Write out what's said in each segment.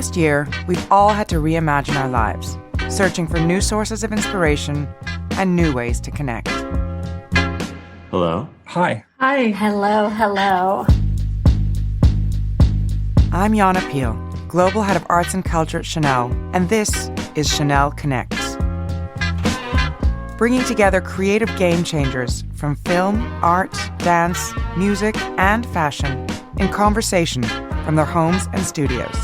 past year, we've all had to reimagine our lives, searching for new sources of inspiration and new ways to connect. Hello. Hi. Hi. Hello. I'm Yana Peel, Global Head of Arts and Culture at Chanel, and this is Chanel Connects. Bringing together creative game changers from film, art, dance, music, and fashion in conversation from their homes and studios.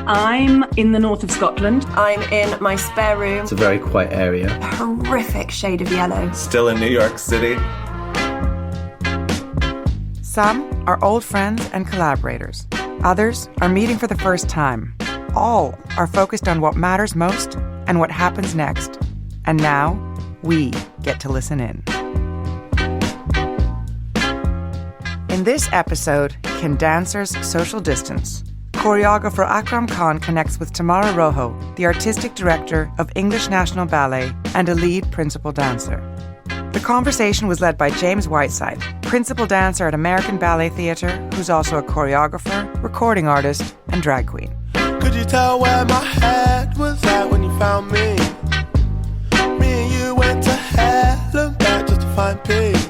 I'm in the north of Scotland. I'm in my spare room. It's a very quiet area. A horrific shade of yellow. Still in New York City. Some are old friends and collaborators. Others are meeting for the first time. All are focused on what matters most and what happens next. And now, we get to listen in. In this episode, Can Dancers Social Distance? Choreographer Akram Khan connects with Tamara Rojo, the artistic director of English National Ballet and a lead principal dancer. The conversation was led by James Whiteside, principal dancer at American Ballet Theatre, who's also a choreographer, recording artist, and drag queen. Could you tell where my head was at when you found me? Me and you went to hell and back just to find peace.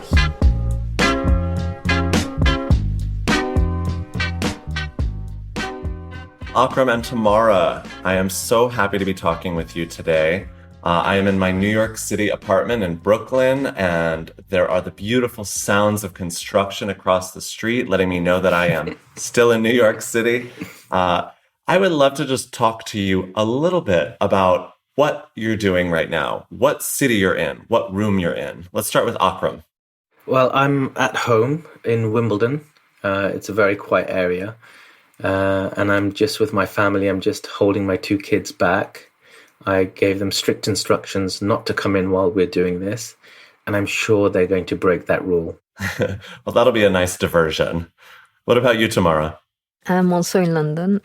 Akram and Tamara, I am so happy to be talking with you today. I am in my New York City apartment in Brooklyn, and there are the beautiful sounds of construction across the street, letting me know that I am still in New York City. I would love to just talk to you a little bit about what you're doing right now, what city you're in, what room you're in. Let's start with Akram. Well, I'm at home in Wimbledon. It's a very quiet area. And I'm just with my family. I'm just holding my two kids back. I gave them strict instructions not to come in while we're doing this. And I'm sure they're going to break that rule. Well, that'll be a nice diversion. What about you, Tamara? I'm also in London.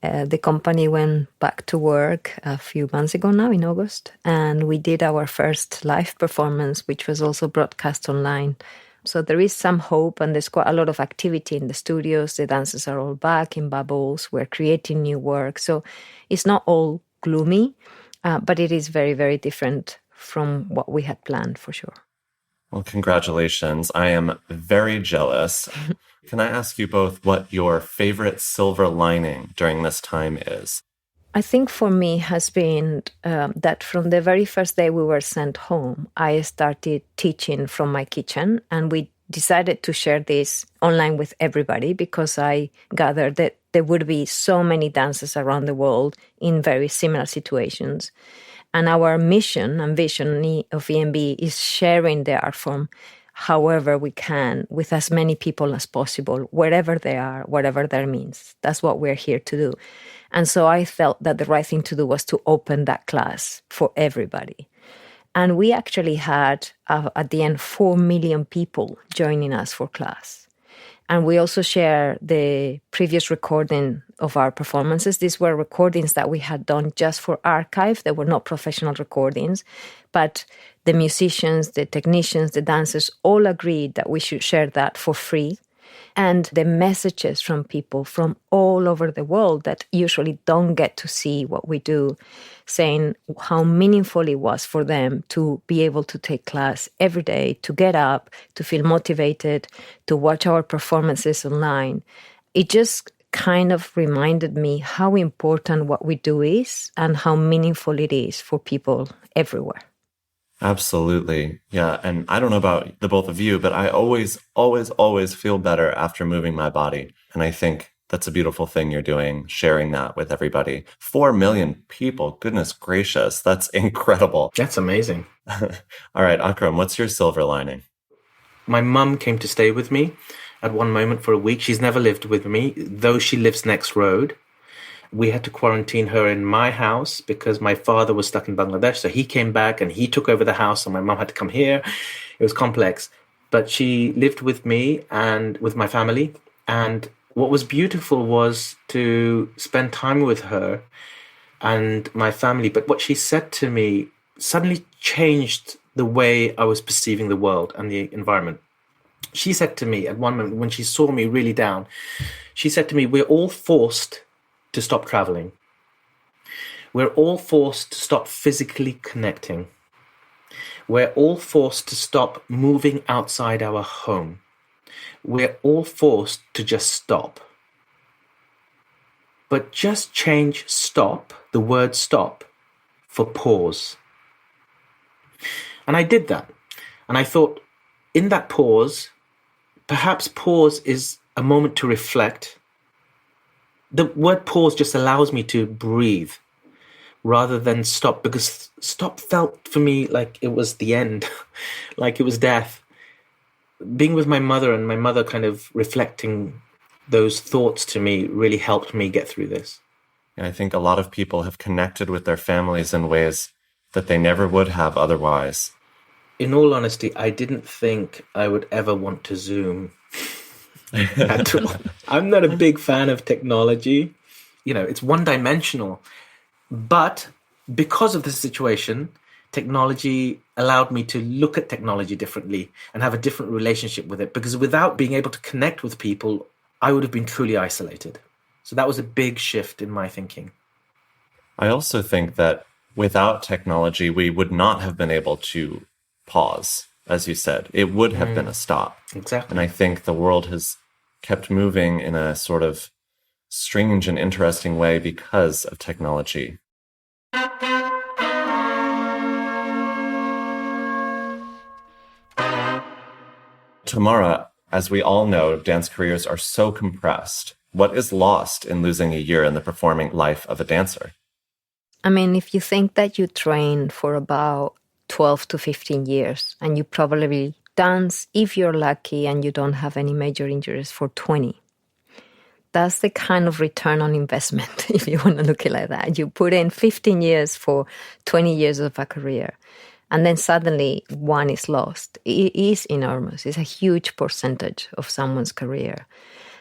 The company went back to work a few months ago now in August. And we did our first live performance, which was also broadcast online. So there is some hope, and there's quite a lot of activity in the studios. The dancers are all back in bubbles. We're creating new work. So it's not all gloomy, but it is very, very different from what we had planned, for sure. Well, congratulations. I am very jealous. Can I ask you both what your favorite silver lining during this time is? I think for me has been that from the very first day we were sent home, I started teaching from my kitchen, and we decided to share this online with everybody because I gathered that there would be so many dancers around the world in very similar situations. And our mission and vision of EMB is sharing the art form however we can with as many people as possible, wherever they are, whatever that means. That's what we're here to do. And so I felt that the right thing to do was to open that class for everybody. And we actually had, at the end, 4 million people joining us for class. And we also share the previous recording of our performances. These were recordings that we had done just for archive. They were not professional recordings, but the musicians, the technicians, the dancers all agreed that we should share that for free. And the messages from people from all over the world that usually don't get to see what we do, saying how meaningful it was for them to be able to take class every day, to get up, to feel motivated, to watch our performances online. It just kind of reminded me how important what we do is and how meaningful it is for people everywhere. Absolutely. Yeah. And I don't know about the both of you, but I always feel better after moving my body. And I think that's a beautiful thing you're doing, sharing that with everybody. 4 million people. Goodness gracious. That's incredible. That's amazing. All right, Akram, what's your silver lining? My mum came to stay with me at one moment for a week. She's never lived with me, though she lives next road. We had to quarantine her in my house because my father was stuck in Bangladesh. So he came back and he took over the house, and my mum had to come here. It was complex. But she lived with me and with my family. And what was beautiful was to spend time with her and my family. But what she said to me suddenly changed the way I was perceiving the world and the environment. She said to me at one moment, when she saw me really down, she said to me, we're all forced to stop traveling. We're all forced to stop physically connecting. We're all forced to stop moving outside our home. We're all forced to just stop. But just change stop, the word stop, for pause. And I did that. And I thought, in that pause, perhaps pause is a moment to reflect. The word pause just allows me to breathe rather than stop, because stop felt for me like it was the end, like it was death. Being with my mother and my mother kind of reflecting those thoughts to me really helped me get through this. I think a lot of people have connected with their families in ways that they never would have otherwise. In all honesty, I didn't think I would ever want to Zoom at all. I'm not a big fan of technology. It's one-dimensional. But because of the situation, technology allowed me to look at technology differently and have a different relationship with it. Because without being able to connect with people, I would have been truly isolated. So that was a big shift in my thinking. I also think that without technology, we would not have been able to pause, as you said. It would have been a stop. Exactly. And I think the world has kept moving in a sort of strange and interesting way because of technology. Tamara, as we all know, dance careers are so compressed. What is lost in losing a year in the performing life of a dancer? I mean, if you think that you train for about 12 to 15 years and you probably dance, if you're lucky and you don't have any major injuries, for 20. That's the kind of return on investment, if you want to look at it like that. You put in 15 years for 20 years of a career, and then suddenly one is lost. It is enormous. It's a huge percentage of someone's career.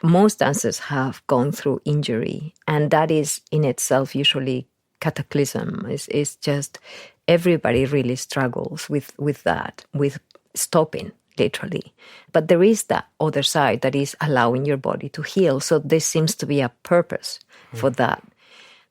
Most dancers have gone through injury, and that is in itself usually cataclysm. It's just everybody really struggles with that, with stopping, literally. But there is that other side that is allowing your body to heal. So there seems to be a purpose for that.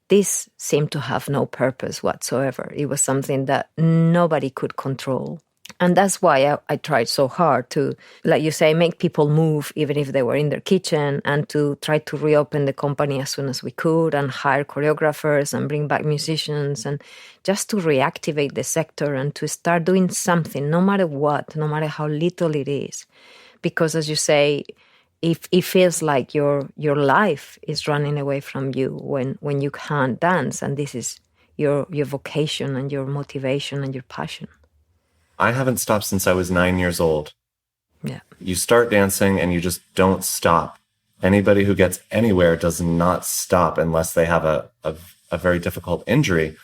This seemed to have no purpose whatsoever. It was something that nobody could control. And that's why I tried so hard to, like you say, make people move even if they were in their kitchen, and to try to reopen the company as soon as we could and hire choreographers and bring back musicians, and just to reactivate the sector and to start doing something, no matter what, no matter how little it is. Because as you say, if it feels like your life is running away from you when you can't dance, and this is your vocation and your motivation and your passion. I haven't stopped since I was 9 years old. Yeah. You start dancing and you just don't stop. Anybody who gets anywhere does not stop unless they have a very difficult injury.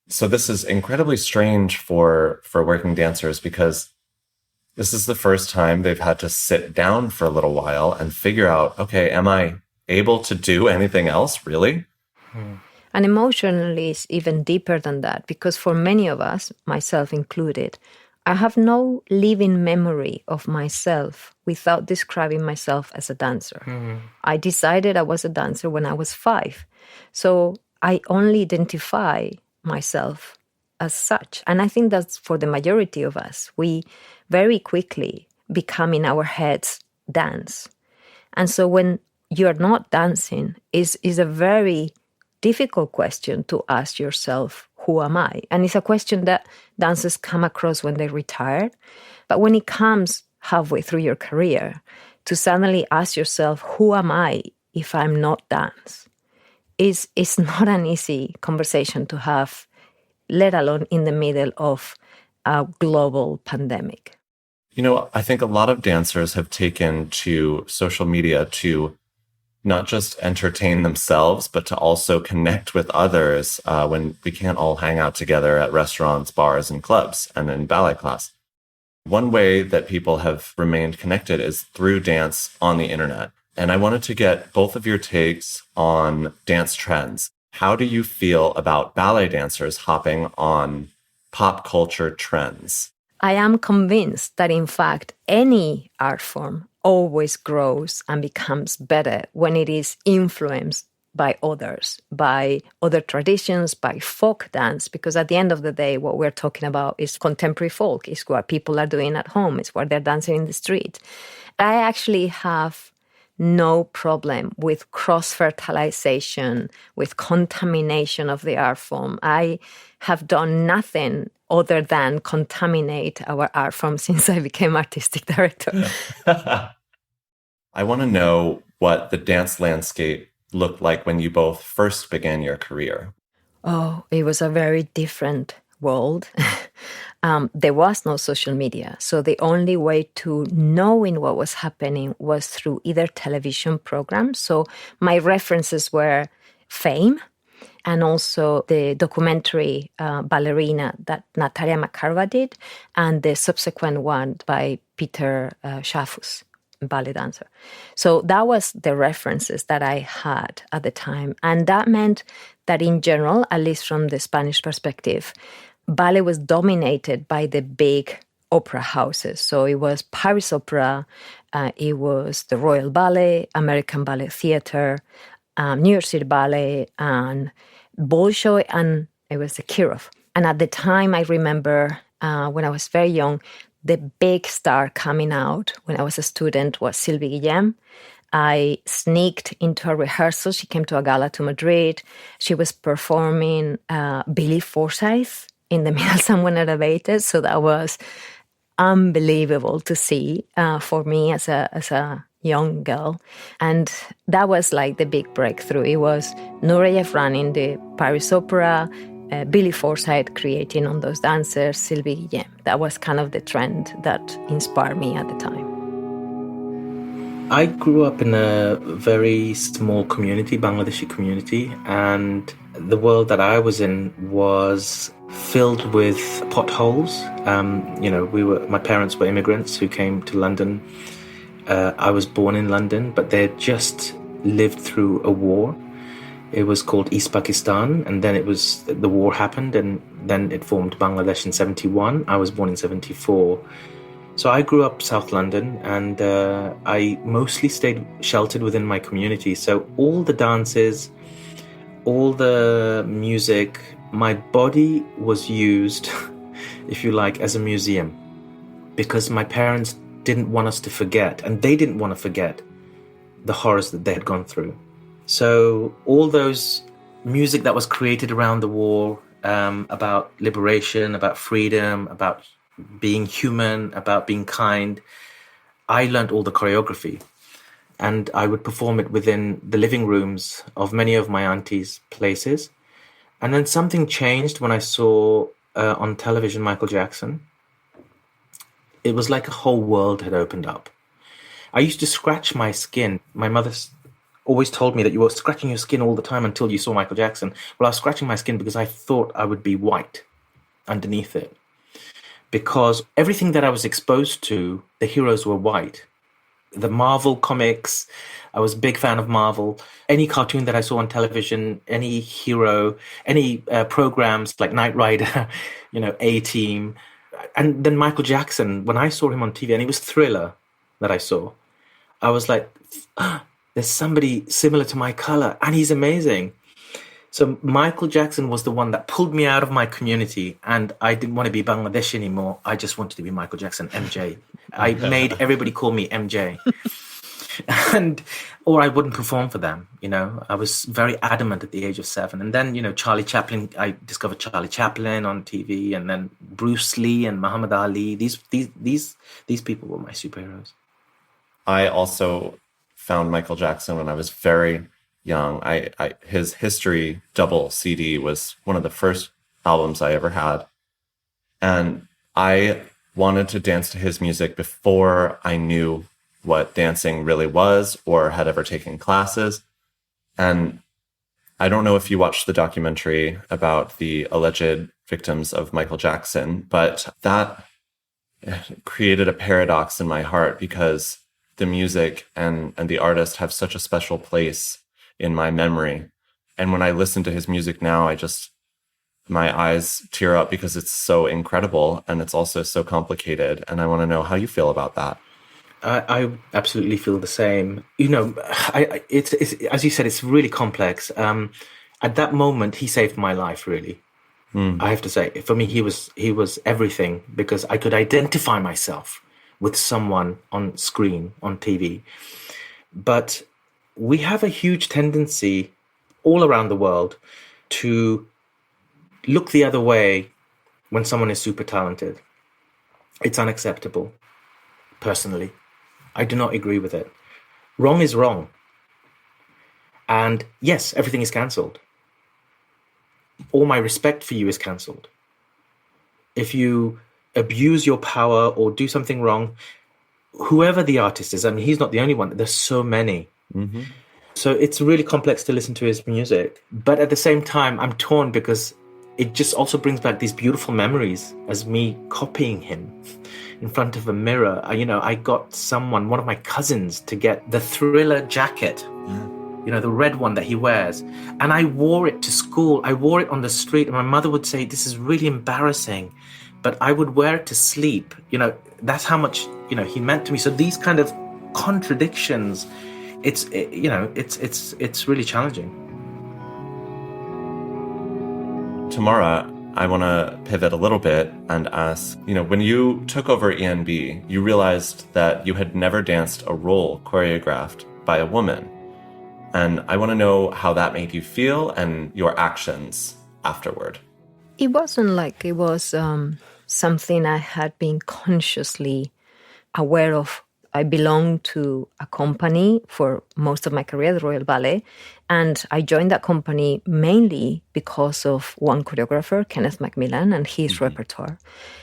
So this is incredibly strange for working dancers, because this is the first time they've had to sit down for a little while and figure out, okay, am I able to do anything else, really? And emotionally, it's even deeper than that, because for many of us, myself included, I have no living memory of myself without describing myself as a dancer. I decided I was a dancer when I was 5. So I only identify myself as such. And I think that's for the majority of us. We very quickly become in our heads dance. And so when you're not dancing, is a very difficult question to ask yourself, who am I? And it's a question that dancers come across when they retire. But when it comes halfway through your career, to suddenly ask yourself, who am I if I'm not dance? It's not an easy conversation to have, let alone in the middle of a global pandemic. You know, I think a lot of dancers have taken to social media to not just entertain themselves, but to also connect with others when we can't all hang out together at restaurants, bars, and clubs, and in ballet class. One way that people have remained connected is through dance on the internet. And I wanted to get both of your takes on dance trends. How do you feel about ballet dancers hopping on pop culture trends? I am convinced that, in fact, any art form always grows and becomes better when it is influenced by others, by other traditions, by folk dance, because at the end of the day, what we're talking about is contemporary folk, is what people are doing at home, it's what they're dancing in the street. I actually have no problem with cross-fertilization, with contamination of the art form. I have done nothing other than contaminate our art form since I became artistic director. I want to know what the dance landscape looked like when you both first began your career. Oh, it was a very different world. There was no social media. So the only way to knowing what was happening was through either television programs. So my references were Fame and also the documentary Ballerina that Natalia Makarova did, and the subsequent one by Peter Schafus, ballet dancer. So that was the references that I had at the time. And that meant that in general, at least from the Spanish perspective, ballet was dominated by the big opera houses. So it was Paris Opera, it was the Royal Ballet, American Ballet Theatre, New York City Ballet, and Bolshoi, and it was the Kirov. And at the time, I remember when I was very young, the big star coming out when I was a student was Sylvie Guillem. I sneaked into a rehearsal. She came to a gala to Madrid. She was performing Billy Forsyth in the middle, someone elevated. So that was unbelievable to see for me as a young girl. And that was like the big breakthrough. It was Nureyev running the Paris Opera, Billy Forsyth creating on those dancers, Sylvie Guillem. That was kind of the trend that inspired me at the time. I grew up in a very small community, Bangladeshi community, and the world that I was in was filled with potholes. My parents were immigrants who came to London. I was born in London, but they had just lived through a war. It was called East Pakistan, and then the war happened, and then it formed Bangladesh in 1971. I was born in 1974. So I grew up South London, and I mostly stayed sheltered within my community. So all the dances, all the music, my body was used, if you like, as a museum, because my parents didn't want us to forget, and they didn't want to forget the horrors that they had gone through. So all those music that was created around the war, about liberation, about freedom, about being human, about being kind, I learned all the choreography. And I would perform it within the living rooms of many of my aunties' places. And then something changed when I saw on television Michael Jackson. It was like a whole world had opened up. I used to scratch my skin. My mother always told me that you were scratching your skin all the time until you saw Michael Jackson. Well, I was scratching my skin because I thought I would be white underneath it. Because everything that I was exposed to, the heroes were white. The Marvel comics, I was a big fan of Marvel. Any cartoon that I saw on television, any hero, any programs like Knight Rider, A-Team. And then Michael Jackson, when I saw him on TV, and it was Thriller that I saw, I was like, there's somebody similar to my color, and he's amazing. So Michael Jackson was the one that pulled me out of my community, and I didn't want to be Bangladeshi anymore. I just wanted to be Michael Jackson, MJ. I made everybody call me MJ. Or I wouldn't perform for them, I was very adamant at the age of 7. And then, Charlie Chaplin, I discovered Charlie Chaplin on TV, and then Bruce Lee and Muhammad Ali. These people were my superheroes. I also found Michael Jackson when I was very young. His History double CD was one of the first albums I ever had. And I wanted to dance to his music before I knew what dancing really was or had ever taken classes. And I don't know if you watched the documentary about the alleged victims of Michael Jackson, but that created a paradox in my heart because the music and the artist have such a special place in my memory. And when I listen to his music now, my eyes tear up because it's so incredible and it's also so complicated. And I want to know how you feel about that. I absolutely feel the same. It's as you said, it's really complex. At that moment, he saved my life. Really, I have to say, for me, he was everything, because I could identify myself with someone on screen, on TV. But we have a huge tendency all around the world to look the other way when someone is super talented. It's unacceptable, personally. I do not agree with it. Wrong is wrong. And yes, everything is cancelled. All my respect for you is cancelled. If you abuse your power or do something wrong, whoever the artist is, I mean, he's not the only one. There's so many. Mm-hmm. So it's really complex to listen to his music. But at the same time, I'm torn, because it just also brings back these beautiful memories as me copying him in front of a mirror. I got one of my cousins, to get the Thriller jacket, the red one that he wears. And I wore it to school. I wore it on the street, and my mother would say, this is really embarrassing. But I would wear it to sleep. That's how much, he meant to me. So these kind of contradictions, it's really challenging. Tamara, I want to pivot a little bit and ask, when you took over ENB, you realized that you had never danced a role choreographed by a woman. And I want to know how that made you feel and your actions afterward. It wasn't like it was something I had been consciously aware of. I belonged to a company for most of my career, the Royal Ballet, and I joined that company mainly because of one choreographer, Kenneth Macmillan, and his repertoire,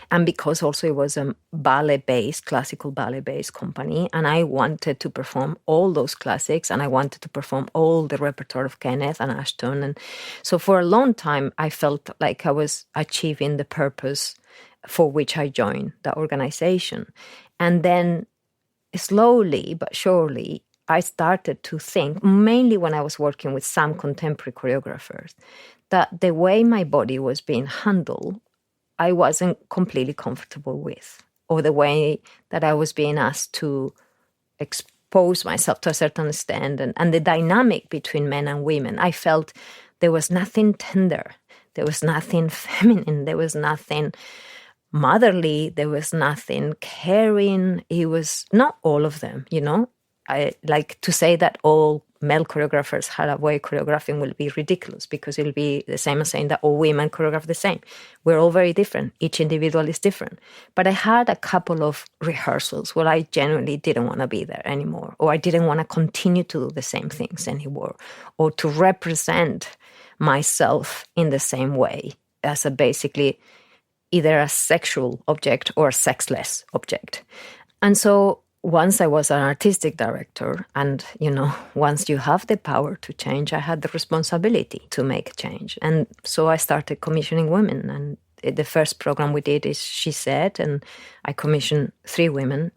and because also it was a ballet-based, classical ballet-based company, and I wanted to perform all those classics, and I wanted to perform all the repertoire of Kenneth and Ashton, and so for a long time I felt like I was achieving the purpose for which I joined the organization, and then slowly but surely, I started to think, mainly when I was working with some contemporary choreographers, that the way my body was being handled, I wasn't completely comfortable with, or the way that I was being asked to expose myself to a certain extent, and the dynamic between men and women. I felt there was nothing tender, there was nothing feminine, there was nothing motherly, there was nothing caring. It was not all of them, I like to say that all male choreographers had a way choreographing will be ridiculous, because it'll be the same as saying that all women choreograph the same. We're all very different. Each individual is different. But I had a couple of rehearsals where I genuinely didn't want to be there anymore, or I didn't want to continue to do the same things anymore, or to represent myself in the same way as a basically either a sexual object or a sexless object. And so once I was an artistic director, and, once you have the power to change, I had the responsibility to make a change. And so I started commissioning women. And the first program we did is She Said, and I commissioned 3 women.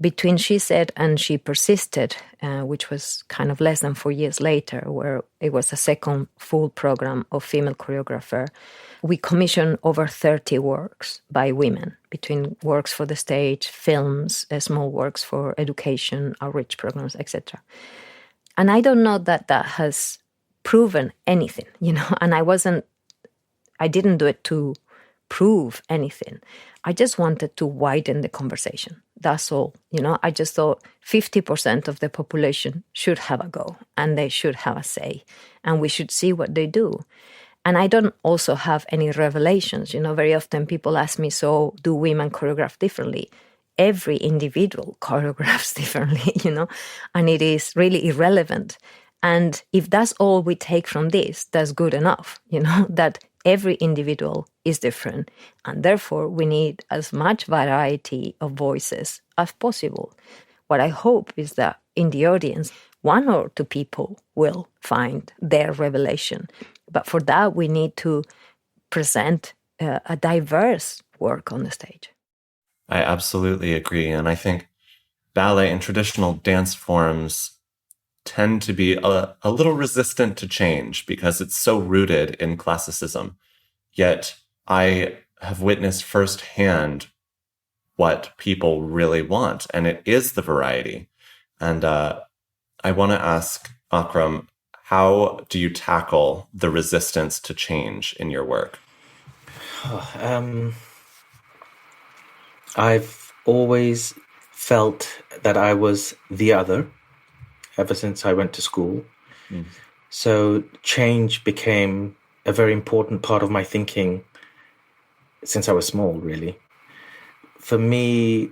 Between She Said and She Persisted, which was kind of less than 4 years later, where it was a second full program of female choreographer, we commissioned over 30 works by women, between works for the stage, films, small works for education, outreach programs, etc. And I don't know that that has proven anything, and I didn't do it to prove anything. I just wanted to widen the conversation. That's all. I just thought 50% of the population should have a go, and they should have a say, and we should see what they do. And I don't also have any revelations. Very often people ask me, so do women choreograph differently? Every individual choreographs differently, and it is really irrelevant. And if that's all we take from this, that's good enough, that every individual is different. And therefore, we need as much variety of voices as possible. What I hope is that in the audience, 1 or 2 people will find their revelation. But for that, we need to present a diverse work on the stage. I absolutely agree. And I think ballet and traditional dance forms tend to be a little resistant to change because it's so rooted in classicism. Yet I have witnessed firsthand what people really want, and it is the variety. And I want to ask Akram, how do you tackle the resistance to change in your work? I've always felt that I was the other ever since I went to school. So change became a very important part of my thinking since I was small, really. For me,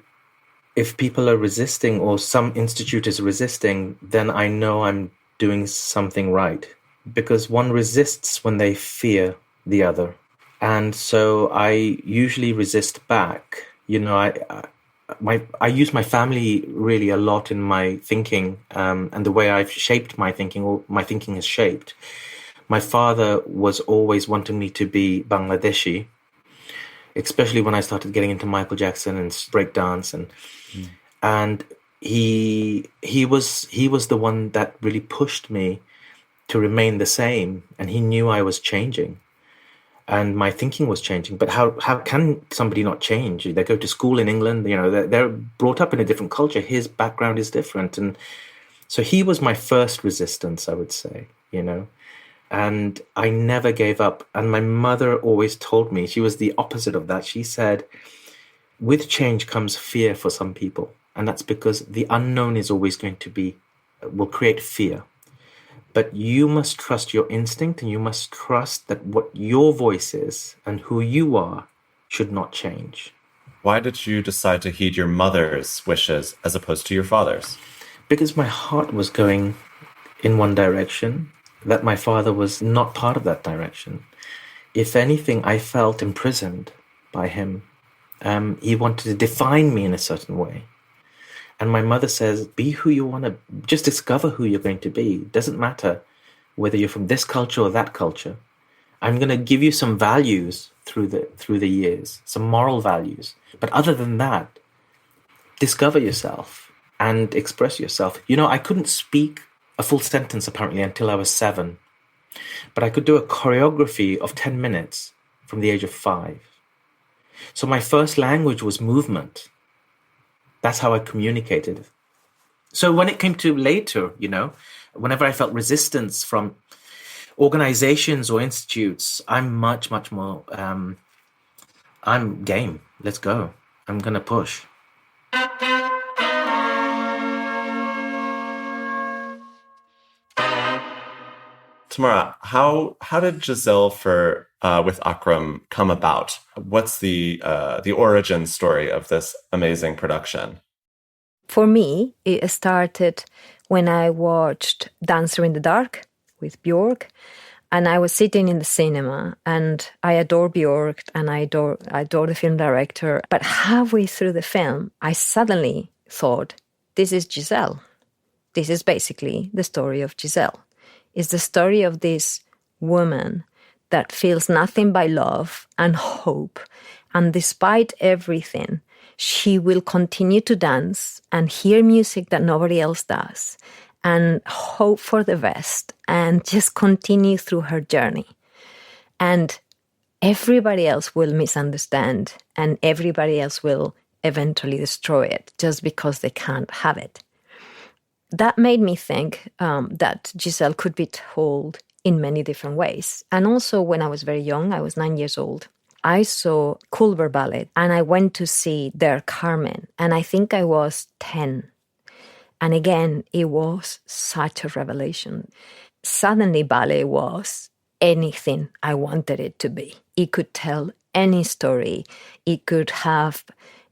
if people are resisting or some institute is resisting, then I know I'm doing something right, because one resists when they fear the other. And so I usually resist back. You know, I use my family really a lot in my thinking, and the way I've shaped my thinking, or my thinking is shaped. My father was always wanting me to be Bangladeshi, especially when I started getting into Michael Jackson and breakdance, and he was the one that really pushed me to remain the same, and he knew I was changing. And my thinking was changing. But how can somebody not change? They go to school in England, you know, they're brought up in a different culture. His background is different. And so he was my first resistance, I would say, you know. And I never gave up. And my mother always told me, she was the opposite of that. She said, with change comes fear for some people. And that's because the unknown is always going to will create fear. But you must trust your instinct, and you must trust that what your voice is and who you are should not change. Why did you decide to heed your mother's wishes as opposed to your father's? Because my heart was going in one direction, that my father was not part of that direction. If anything, I felt imprisoned by him. He wanted to define me in a certain way. And my mother says, be who you want to, just discover who you're going to be. It doesn't matter whether you're from this culture or that culture. I'm going to give you some values through the years, some moral values. But other than that, discover yourself and express yourself. You know, I couldn't speak a full sentence apparently until I was 7. But I could do a choreography of 10 minutes from the age of 5. So my first language was movement. That's how I communicated. So when it came to later, you know, whenever I felt resistance from organizations or institutes, I'm much, much more, I'm game. Let's go. I'm going to push. Tamara, how did Giselle with Akram come about? What's the origin story of this amazing production? For me, it started when I watched Dancer in the Dark with Björk, and I was sitting in the cinema, and I adore Björk and I adore the film director. But halfway through the film, I suddenly thought, this is Giselle. This is basically the story of Giselle. It's the story of this woman that feels nothing but love and hope. And despite everything, she will continue to dance and hear music that nobody else does and hope for the best and just continue through her journey. And everybody else will misunderstand and everybody else will eventually destroy it just because they can't have it. That made me think that Giselle could be told in many different ways. And also when I was very young, I was 9 years old, I saw Culver Ballet and I went to see their Carmen. And I think I was 10. And again, it was such a revelation. Suddenly ballet was anything I wanted it to be. It could tell any story. It could have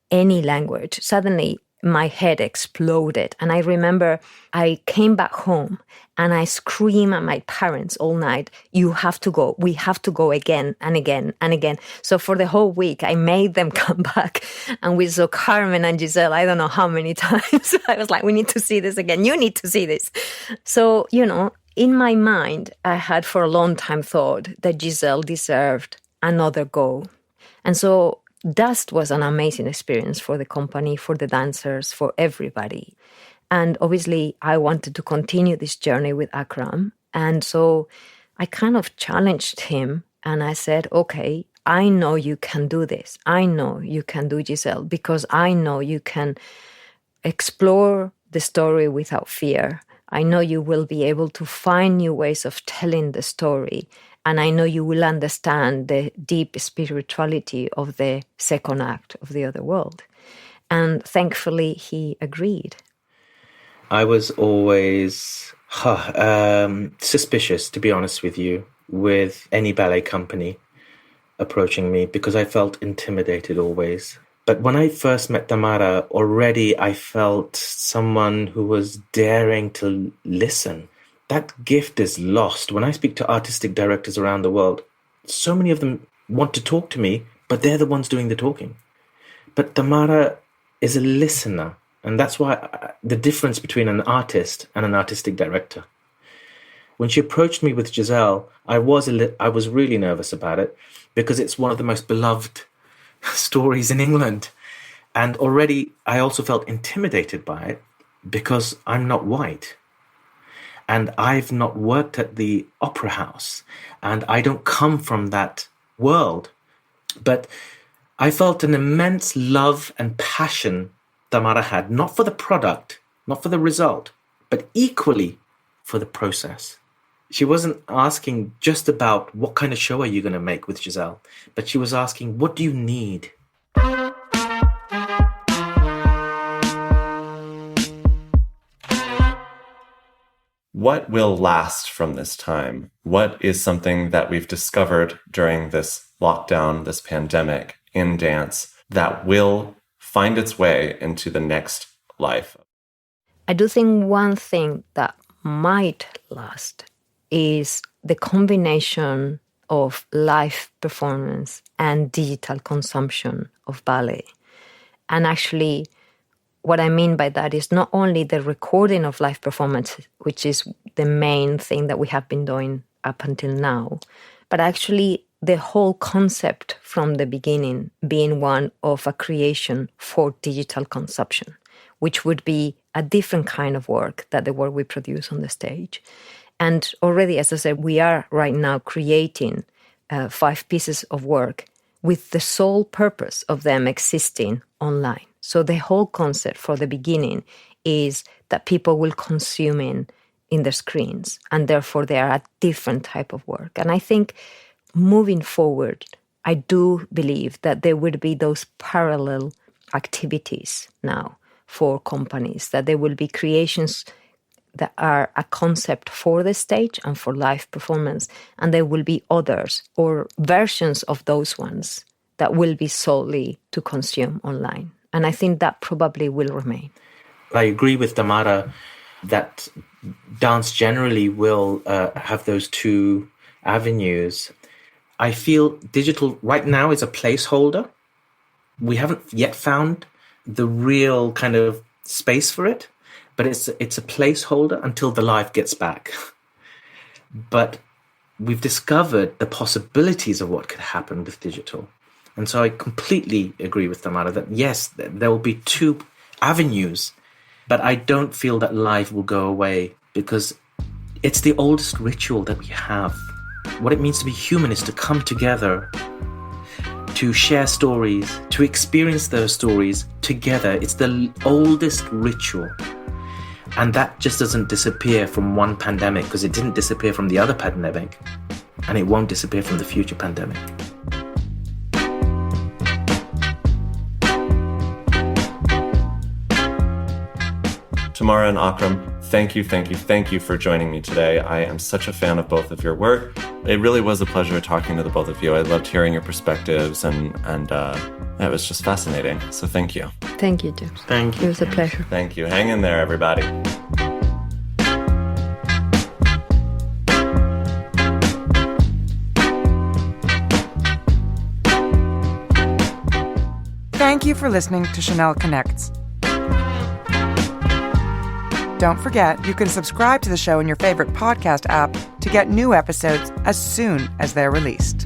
any language. Suddenly, my head exploded. And I remember I came back home and I screamed at my parents all night, you have to go. We have to go again and again and again. So for the whole week, I made them come back. And we saw Carmen and Giselle, I don't know how many times. I was like, we need to see this again. You need to see this. So, you know, in my mind, I had for a long time thought that Giselle deserved another go. And so Dust was an amazing experience for the company, for the dancers, for everybody. And obviously, I wanted to continue this journey with Akram. And so I kind of challenged him and I said, okay, I know you can do this. I know you can do Giselle, because I know you can explore the story without fear. I know you will be able to find new ways of telling the story. And I know you will understand the deep spirituality of the second act of The Other World. And thankfully, he agreed. I was always suspicious, to be honest with you, with any ballet company approaching me, because I felt intimidated always. But when I first met Tamara, already I felt someone who was daring to listen. That gift is lost. When I speak to artistic directors around the world, so many of them want to talk to me, but they're the ones doing the talking. But Tamara is a listener. And that's why the difference between an artist and an artistic director. When she approached me with Giselle, I was really nervous about it, because it's one of the most beloved stories in England. And already I also felt intimidated by it, because I'm not white. And I've not worked at the opera house. And I don't come from that world. But I felt an immense love and passion Tamara had, not for the product, not for the result, but equally for the process. She wasn't asking just about what kind of show are you going to make with Giselle, but she was asking, what do you need? What will last from this time? What is something that we've discovered during this lockdown, this pandemic in dance, that will find its way into the next life? I do think one thing that might last is the combination of live performance and digital consumption of ballet. And actually, what I mean by that is not only the recording of live performance, which is the main thing that we have been doing up until now, but actually the whole concept from the beginning being one of a creation for digital consumption, which would be a different kind of work than the work we produce on the stage. And already, as I said, we are right now creating 5 pieces of work with the sole purpose of them existing online. So the whole concept for the beginning is that people will consume in their screens, and therefore they are a different type of work. And I think moving forward, I do believe that there would be those parallel activities now for companies, that there will be creations that are a concept for the stage and for live performance, and there will be others or versions of those ones that will be solely to consume online. And I think that probably will remain. I agree with Tamara that dance generally will have those two avenues. I feel digital right now is a placeholder. We haven't yet found the real kind of space for it, but it's a placeholder until the live gets back. But we've discovered the possibilities of what could happen with digital. And so I completely agree with Tamara that yes, there will be two avenues, but I don't feel that live will go away, because it's the oldest ritual that we have. What it means to be human is to come together, to share stories, to experience those stories together. It's the oldest ritual. And that just doesn't disappear from one pandemic, because it didn't disappear from the other pandemic, and it won't disappear from the future pandemic. Tamara and Akram, thank you for joining me today. I am such a fan of both of your work. It really was a pleasure talking to the both of you. I loved hearing your perspectives, and it was just fascinating. So thank you. Thank you, James. Thank you. It was a pleasure. Thank you. Hang in there, everybody. Thank you for listening to Chanel Connects. Don't forget, you can subscribe to the show in your favorite podcast app to get new episodes as soon as they're released.